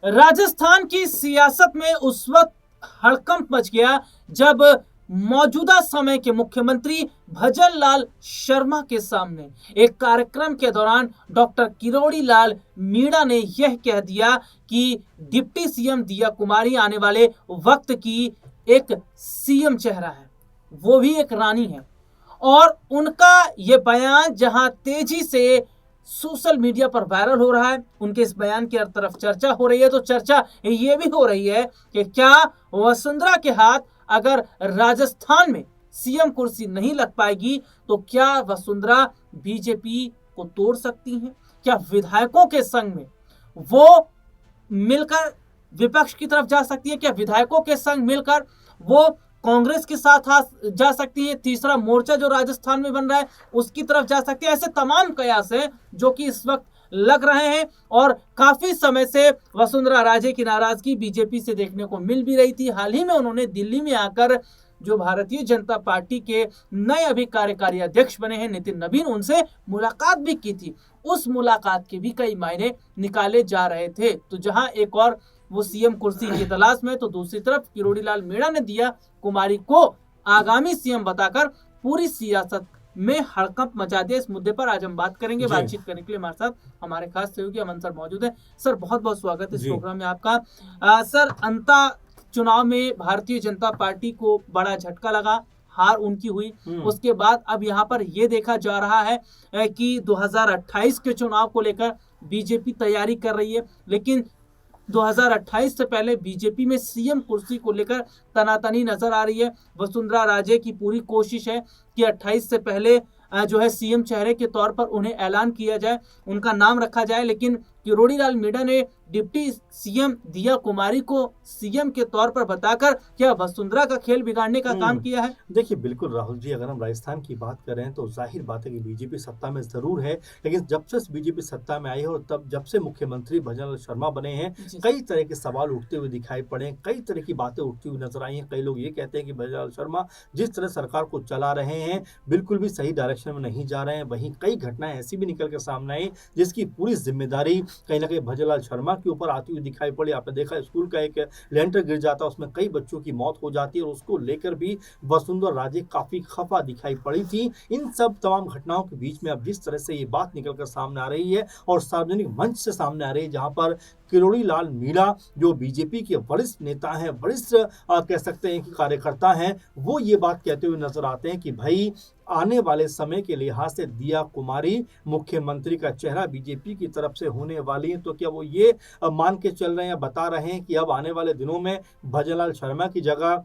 राजस्थान की सियासत में उस वक्त हड़कंप मच गया जब मौजूदा समय के मुख्यमंत्री भजन लाल शर्मा के सामने एक कार्यक्रम के दौरान डॉक्टर किरोड़ी लाल मीणा ने यह कह दिया कि डिप्टी सीएम दिया कुमारी आने वाले वक्त की एक सीएम चेहरा है, वो भी एक रानी है। और उनका ये बयान जहां तेजी से सोशल मीडिया पर वायरल हो रहा है, उनके इस बयान की हर तरफ चर्चा हो रही है। तो चर्चा ये भी हो रही है कि क्या वसुंधरा के हाथ अगर राजस्थान में सीएम कुर्सी नहीं लग पाएगी तो क्या वसुंधरा बीजेपी को तोड़ सकती हैं? क्या विधायकों के संग में वो मिलकर विपक्ष की तरफ जा सकती है? क्या विधायकों के संग मिलकर वो कांग्रेस के साथ जा सकती है? तीसरा मोर्चा जो राजस्थान में बन रहा है उसकी तरफ जा सकती है। ऐसे तमाम कयास हैं जो कि इस वक्त लग रहे हैं और काफी समय से वसुंधरा राजे की नाराजगी बीजेपी से देखने को मिल भी रही थी। हाल ही में उन्होंने दिल्ली में आकर जो भारतीय जनता पार्टी के नए अभी कार्यकारी अध्यक्ष बने हैं नितिन नवीन, उनसे मुलाकात भी की थी। उस मुलाकात के भी कई मायने निकाले जा रहे थे। तो जहां एक और वो सीएम कुर्सी की तलाश में, तो दूसरी तरफ किरोड़ी लाल मीणा ने दिया कुमारी को आगामी सीएम बताकर पूरी सियासत में हड़कंप मचा दिया। इस मुद्दे पर आज हम बात करेंगे। बातचीत करने के लिए हमारे साथ हमारे खास सहयोगी अमन सर मौजूद है। सर बहुत बहुत स्वागत है इस प्रोग्राम में आपका। सर, अंता चुनाव में भारतीय जनता पार्टी को बड़ा झटका लगा, हार उनकी हुई। उसके बाद अब यहाँ पर यह देखा जा रहा है कि 2028 के चुनाव को लेकर बीजेपी तैयारी कर रही है, लेकिन 2028 से पहले बीजेपी में सीएम कुर्सी को लेकर तनातनी नजर आ रही है। वसुंधरा राजे की पूरी कोशिश है कि 28 से पहले जो है सीएम चेहरे के तौर पर उन्हें ऐलान किया जाए, उनका नाम रखा जाए। लेकिन किरोड़ी लाल मीणा ने डिप्टी सीएम दिया कुमारी को सीएम के तौर पर बताकर क्या वसुंधरा का खेल बिगाड़ने का काम किया है? देखिए बिल्कुल राहुल जी, अगर हम राजस्थान की बात करें तो जाहिर बात है कि बीजेपी सत्ता में जरूर है, लेकिन जब से बीजेपी सत्ता में आई है और तब जब से मुख्यमंत्री भजन लाल शर्मा बने हैं, कई तरह के सवाल उठते हुए दिखाई पड़े, कई तरह की बातें उठती हुई नजर आई हैं। कई लोग ये कहते हैं कि भजन लाल शर्मा जिस तरह सरकार को चला रहे हैं बिल्कुल भी सही डायरेक्शन में नहीं जा रहे हैं। वहीं कई घटनाएं ऐसी भी निकल कर सामने आई जिसकी पूरी जिम्मेदारी कहीं ना कहीं भजन लाल शर्मा के ऊपर आती हुई दिखाई पड़ी। आपने देखा स्कूल का एक लेंटर गिर जाता, उसमें कई बच्चों की मौत हो जाती है और उसको लेकर भी वसुंधरा राजे काफी खफा दिखाई पड़ी थी। इन सब तमाम घटनाओं के बीच में अब जिस तरह से ये बात निकलकर सामने आ रही है और सार्वजनिक मंच से सामने आ रही है, जहां पर किरोड़ी लाल मीणा जो बीजेपी के वरिष्ठ नेता हैं, वरिष्ठ कह सकते हैं कि कार्यकर्ता हैं, वो ये बात कहते हुए नजर आते हैं कि भाई आने वाले समय के लिहाज से दिया कुमारी मुख्यमंत्री का चेहरा बीजेपी की तरफ से होने वाली है। तो क्या वो ये मान के चल रहे हैं, बता रहे हैं कि अब आने वाले दिनों में भजन लाल शर्मा की जगह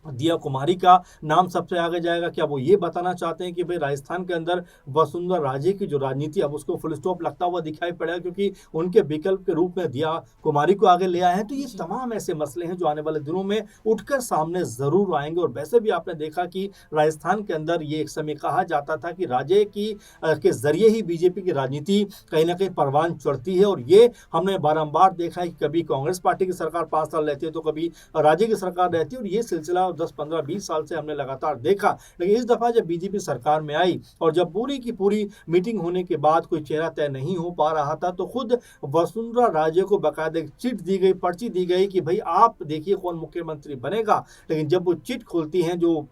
दिया कुमारी का नाम सबसे आगे जाएगा? क्या वो ये बताना चाहते हैं कि भाई राजस्थान के अंदर वसुंधरा राजे की जो राजनीति अब उसको फुल स्टॉप लगता हुआ दिखाई पड़ेगा क्योंकि उनके विकल्प के रूप में दिया कुमारी को आगे ले आए हैं? तो ये तमाम ऐसे मसले हैं जो आने वाले दिनों में उठकर सामने जरूर आएंगे। और वैसे भी आपने देखा कि राजस्थान के अंदर ये एक समय कहा जाता था कि राजे की के जरिए ही बीजेपी की राजनीति कहीं ना कहीं परवान चढ़ती है, और ये हमने बारंबार देखा है कि कभी कांग्रेस पार्टी की सरकार 5 साल रहती है तो कभी राजे की सरकार रहती है, और ये सिलसिला 10, 15, 20 साल से हमने लगातार देखा। लेकिन इस दफा जब बीजेपी सरकार में आई और जब पूरी की पूरी मीटिंग होने के बाद कोई चेहरा तय नहीं हो पा रहा था, तो खुद वसुंधरा राजे को बाकायदा चिट दी गई, पर्ची दी गई कि भाई आप देखिए कौन मुख्यमंत्री बनेगा। लेकिन जब वो चिट खोलती हैं, जो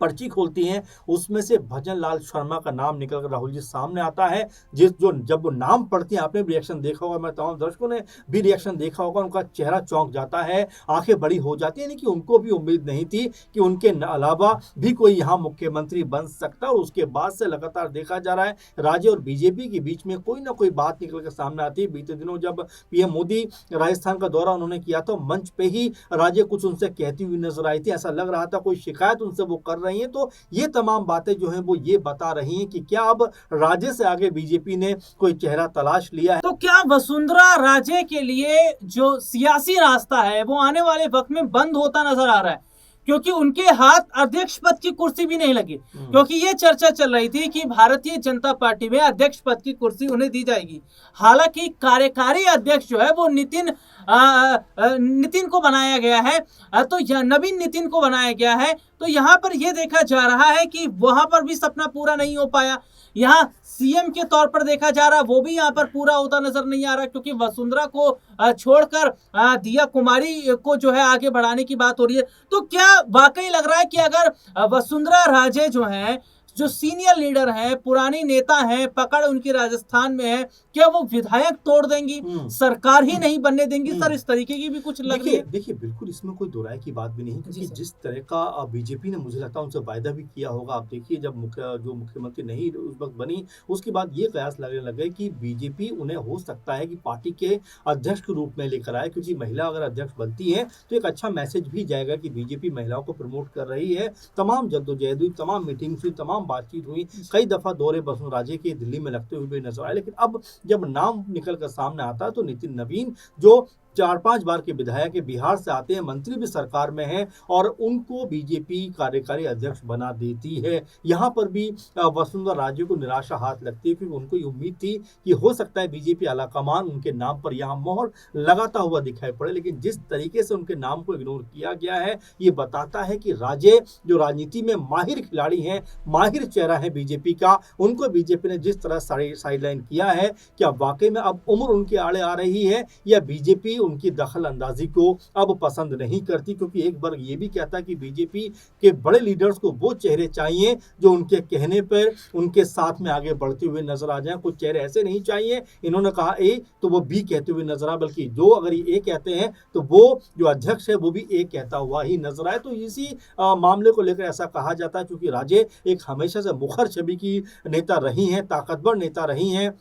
पर्ची खोलती हैं, उसमें से भजन लाल शर्मा का नाम निकलकर राहुल जी सामने आता है। जब वो नाम पढ़ती हैं, आपने भी रिएक्शन देखा होगा, मैं तमाम दर्शकों ने भी रिएक्शन देखा होगा, उनका चेहरा चौंक जाता है, आंखें बड़ी हो जाती है। यानी कि उनको भी उम्मीद नहीं थी कि उनके अलावा भी कोई यहाँ मुख्यमंत्री बन सकता। और उसके बाद से लगातार देखा जा रहा है राज्य और बीजेपी के बीच में कोई ना कोई बात निकल कर सामने आती है। बीते दिनों जब पीएम मोदी राजस्थान का दौरा उन्होंने किया तो मंच पे ही राज्य कुछ उनसे कहती हुई नजर आई थी, ऐसा लग रहा था कोई शिकायत उनसे वो कर रही हैं। तो ये तमाम बातें जो हैं वो ये बता रही हैं कि क्या अब राजे से आगे बीजेपी ने कोई चेहरा तलाश लिया है। तो क्या वसुंधरा राजे के लिए जो सियासी रास्ता है वो आने वाले वक्त में बंद होता नजर आ रहा है? क्योंकि उनके हाथ अध्यक्ष पद की कुर्सी भी नहीं लगी, क्योंकि ये चर्चा चल रही थी कि भारतीय जनता पार्टी में अध्यक्ष पद की कुर्सी उन्हें दी जाएगी। हालांकि कार्यकारी अध्यक्ष जो है वो नितिन नितिन को बनाया गया है, तो नवीन नितिन को बनाया गया है। तो यहाँ पर यह देखा जा रहा है कि वहां पर भी सपना पूरा नहीं हो पाया। यहाँ सीएम के तौर पर देखा जा रहा, वो भी यहाँ पर पूरा होता नजर नहीं आ रहा, क्योंकि वसुंधरा को छोड़कर दिया कुमारी को जो है आगे बढ़ाने की बात हो रही है। तो क्या वाकई लग रहा है कि अगर वसुंधरा राजे जो है, जो सीनियर लीडर हैं, पुरानी नेता हैं, पकड़ उनकी राजस्थान में है, क्या वो विधायक तोड़ देंगी, सरकार ही नहीं बनने देंगी? सर, इस तरीके की भी कुछ लग रही है। देखिए बिल्कुल इसमें कोई दो राय की बात भी नहीं, क्योंकि जी सर। जिस तरह का बीजेपी ने, मुझे लगता है, उनसे वायदा भी किया होगा। आप देखिए, जब मुख्यमंत्री नहीं उस वक्त बनी, उसके बाद ये कयास लगने लगे कि बीजेपी उन्हें हो सकता है कि पार्टी के अध्यक्ष के रूप में लेकर आए, क्योंकि महिला अगर अध्यक्ष बनती है तो एक अच्छा मैसेज भी जाएगा कि बीजेपी महिलाओं को प्रमोट कर रही है। तमाम जद्दोजहद हुई, तमाम मीटिंग्स हुई, तमाम बातचीत हुई, कई दफा दौरे वसुंधरा राजे के दिल्ली में लगते हुए भी नजर आए। लेकिन अब जब नाम निकल कर सामने आता है तो नितिन नवीन, जो 4-5 बार के विधायक है, बिहार से आते हैं, मंत्री भी सरकार में हैं, और उनको बीजेपी कार्यकारी अध्यक्ष बना देती है। यहाँ पर भी वसुंधरा राजे को निराशा हाथ लगती है, क्योंकि उनको ये उम्मीद थी कि हो सकता है बीजेपी आलाकमान उनके नाम पर यहाँ मोहर लगाता हुआ दिखाई पड़े। लेकिन जिस तरीके से उनके नाम को इग्नोर किया गया है, ये बताता है कि राजे जो राजनीति में माहिर खिलाड़ी हैं, माहिर चेहरा है बीजेपी का, उनको बीजेपी ने जिस तरह साइडलाइन किया है, क्या वाकई में अब उम्र उनके आड़े आ रही है, या बीजेपी उनकी दखल अंदाजी को अब पसंद नहीं करती? क्योंकि एक वर्ग ये भी कहता है कि बीजेपी के बड़े लीडर्स को वो चेहरे चाहिए जो उनके कहने पर उनके साथ में आगे बढ़ते हुए नजर आ जाएं। कुछ चेहरे ऐसे नहीं चाहिए, इन्होंने कहा ए तो वो बी कहते हुए नजर आए, बल्कि जो अगर ये ए कहते हैं तो वो जो अध्यक्ष है वो भी ए कहता हुआ ही नजर आए। तो इसी मामले को लेकर ऐसा कहा जाता है, क्योंकि राजे एक हमेशा से मुखर छवि की नेता रही हैं, ताकतवर नेता रही हैं,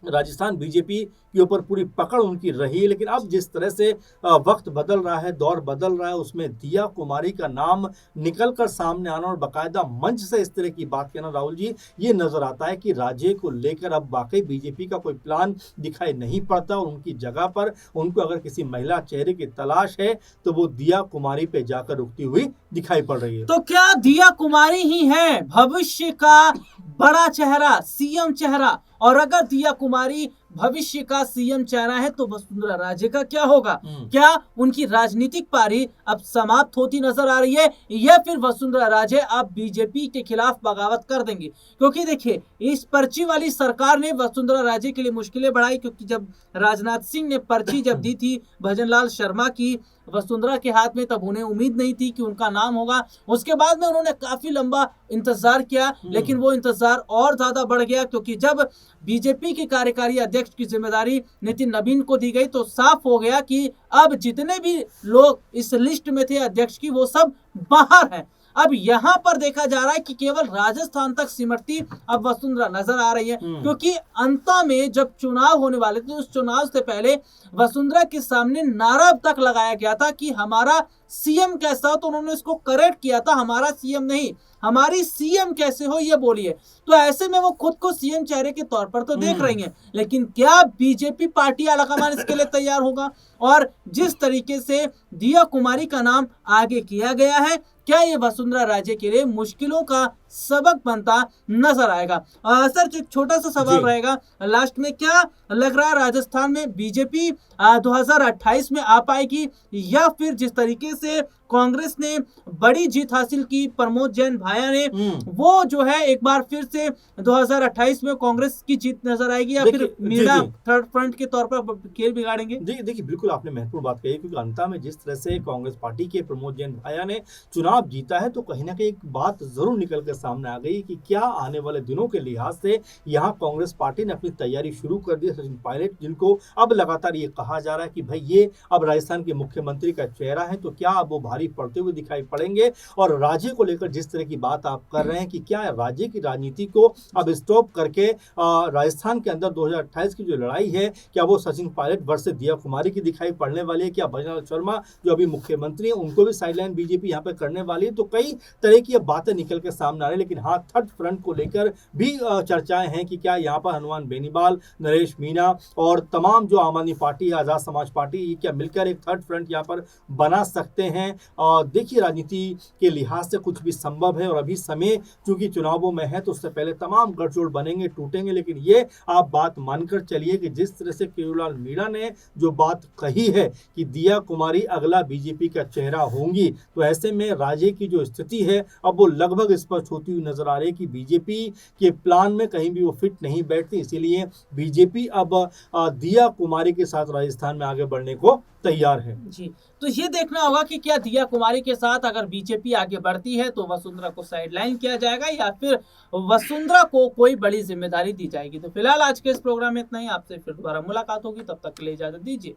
राजस्थान बीजेपी के ऊपर पूरी पकड़ उनकी रही है। लेकिन अब जिस तरह से वक्त बदल रहा है, दौर बदल रहा है, उसमें दिया कुमारी का नाम निकल कर सामने आना और बाकायदा मंच से इस तरह की बात कहना, राहुल जी, ये नजर आता है कि राजे को लेकर अब वाकई बीजेपी का कोई प्लान दिखाई नहीं पड़ता, और उनकी जगह पर उनको अगर किसी महिला चेहरे की तलाश है तो वो दिया कुमारी पे जाकर रुकती हुई दिखाई पड़ रही है। तो क्या दिया कुमारी ही है भविष्य का बड़ा चेहरा, सीएम चेहरा? और अगर दिया कुमारी भविष्य का सीएम चेहरा है तो वसुंधरा राजे का क्या होगा? क्या उनकी राजनीतिक पारी अब समाप्त होती नजर आ रही है, या फिर वसुंधरा राजे अब बीजेपी के खिलाफ बगावत कर देंगी? क्योंकि देखिए, इस पर्ची वाली सरकार ने वसुंधरा राजे के लिए मुश्किलें बढ़ाई, क्योंकि जब राजनाथ सिंह ने पर्ची जब दी थी भजनलाल शर्मा की वसुंधरा के हाथ में, तब उन्हें उम्मीद नहीं थी कि उनका नाम होगा। उसके बाद में उन्होंने काफी लंबा इंतजार किया, लेकिन वो इंतजार और ज्यादा बढ़ गया, क्योंकि जब बीजेपी के कार्यकारी अध्यक्ष की जिम्मेदारी नितिन नवीन को दी गई तो साफ हो गया कि अब जितने भी लोग इस लिस्ट में थे अध्यक्ष की, वो सब बाहर हैं। अब यहाँ पर देखा जा रहा है कि केवल राजस्थान तक सिमटती अब वसुंधरा नजर आ रही है, क्योंकि अंत में जब चुनाव होने वाले थे, उस चुनाव से पहले वसुंधरा के सामने नारा तक लगाया गया था कि हमारा सीएम कैसा हो, तो उन्होंने इसको करेक्ट किया था, हमारा सीएम नहीं, हमारी सीएम कैसे हो ये बोलिए। तो ऐसे में वो खुद को सीएम चेहरे के तौर पर तो देख रही हैं, लेकिन क्या बीजेपी पार्टी आलाकमान इसके लिए तैयार होगा? और जिस तरीके से दिया कुमारी का नाम आगे किया गया है, क्या ये वसुंधरा राजे के लिए मुश्किलों का सबक बनता नजर आएगा? सर, एक छोटा सा सवाल रहेगा लास्ट में, क्या लग रहा है राजस्थान में बीजेपी 2028 में आ पाएगी, या फिर जिस तरीके से कांग्रेस ने बड़ी जीत हासिल की प्रमोद जैन भाया ने, वो जो है एक बार फिर से 2028 में कांग्रेस की जीत नजर आएगी, या फिर मीडिया थर्ड फ्रंट के तौर पर खेल बिगाड़ेंगे? देखिए बिल्कुल आपने महत्वपूर्ण बात कही, क्योंकि अंत में जिस तरह से कांग्रेस पार्टी के प्रमोद जैन भाया ने चुनाव जीता है, तो कहीं ना कहीं एक बात जरूर निकल कर सामने आ गई कि क्या आने वाले दिनों के लिहाज से यहाँ कांग्रेस पार्टी ने अपनी तैयारी शुरू कर दी। सचिन पायलट, जिनको अब लगातार ये कहा जा रहा है कि भाई ये अब राजस्थान के मुख्यमंत्री का चेहरा है, तो क्या अब वो भारी पड़ते हुए दिखाई पड़ेंगे? और राज्य को लेकर जिस तरह की बात आप कर रहे हैं कि क्या राज्य की राजनीति को अब स्टॉप करके राजस्थान के अंदर 2028 की जो लड़ाई है, क्या वो सचिन पायलट वर्सेस दिया कुमारी की दिखाई पड़ने वाली है? क्या भजनलाल शर्मा जो अभी मुख्यमंत्री हैं, उनको भी साइडलाइन बीजेपी यहाँ पे करने वाली है? तो कई तरह की अब बातें निकल के सामने आ रही है। रहे, लेकिन हाँ थर्ड फ्रंट को लेकर भी चर्चाएं हैं कि क्या यहाँ पर हनुमान बेनीवाल, नरेश मीणा और तमाम जो आम आदमी पार्टी, आज़ाद समाज पार्टी, ये क्या मिलकर एक थर्ड फ्रंट यहाँ पर बना सकते हैं। और देखिए राजनीति के लिहाज से कुछ भी संभव है, और अभी समय चूंकि चुनावों में है तो उससे पहले तमाम गठजोड़ बनेंगे, टूटेंगे। लेकिन ये आप बात मानकर चलिए कि जिस तरह से केयूरलाल मीणा ने जो बात कही है कि दिया कुमारी अगला बीजेपी का चेहरा होंगी, तो ऐसे में राज्य की जो स्थिति है अब वो लगभग स्पष्ट होती हुई नजर आ रही है कि बीजेपी के प्लान में कहीं भी वो फिट नहीं बैठती। इसीलिए बीजेपी अब दिया कुमारी के साथ राजस्थान में आगे बढ़ने को तैयार है। जी, तो ये देखना होगा कि क्या दिया कुमारी के साथ अगर बीजेपी आगे बढ़ती है तो वसुंधरा को साइडलाइन किया जाएगा या फिर वसुंधरा को कोई बड़ी जिम्मेदारी दी जाएगी। तो फिलहाल आज के इस प्रोग्राम में इतना ही, आपसे फिर दोबारा मुलाकात होगी, तब तक के लिए इजाजत दीजिए।